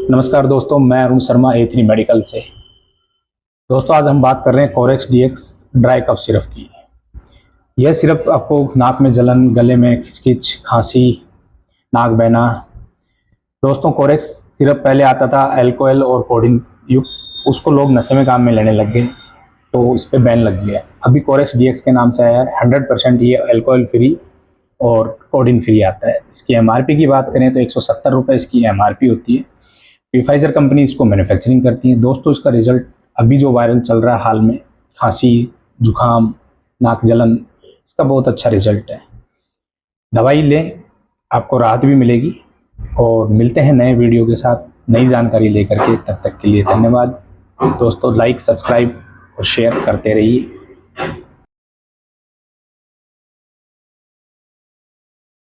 नमस्कार दोस्तों, मैं अरुण शर्मा A3 मेडिकल से। दोस्तों, आज हम बात कर रहे हैं Corex DX dry cough syrup की। यह सिरप आपको नाक में जलन, गले में खिचखिच, खांसी, नाक बहना। दोस्तों, कोरेक्स सिरप पहले आता था अल्कोहल और कोडिन युक्त, उसको लोग नशे में काम में लेने लग गए तो इस पर बैन लग गया। अभी कोरेक्स DX के नाम से आया है। 100% ये अल्कोहल फ्री और कोडिन फ्री आता है। इसकी MRP की बात करें तो 170 रुपये इसकी MRP होती है। फाइजर कंपनी इसको मैन्युफैक्चरिंग करती है। दोस्तों, इसका रिजल्ट अभी जो वायरल चल रहा है हाल में, खांसी, जुकाम, नाक जलन, इसका बहुत अच्छा रिजल्ट है। दवाई लें, आपको राहत भी मिलेगी। और मिलते हैं नए वीडियो के साथ नई जानकारी लेकर के। तब तक के लिए धन्यवाद। दोस्तों, लाइक, सब्सक्राइब और शेयर करते रहिए।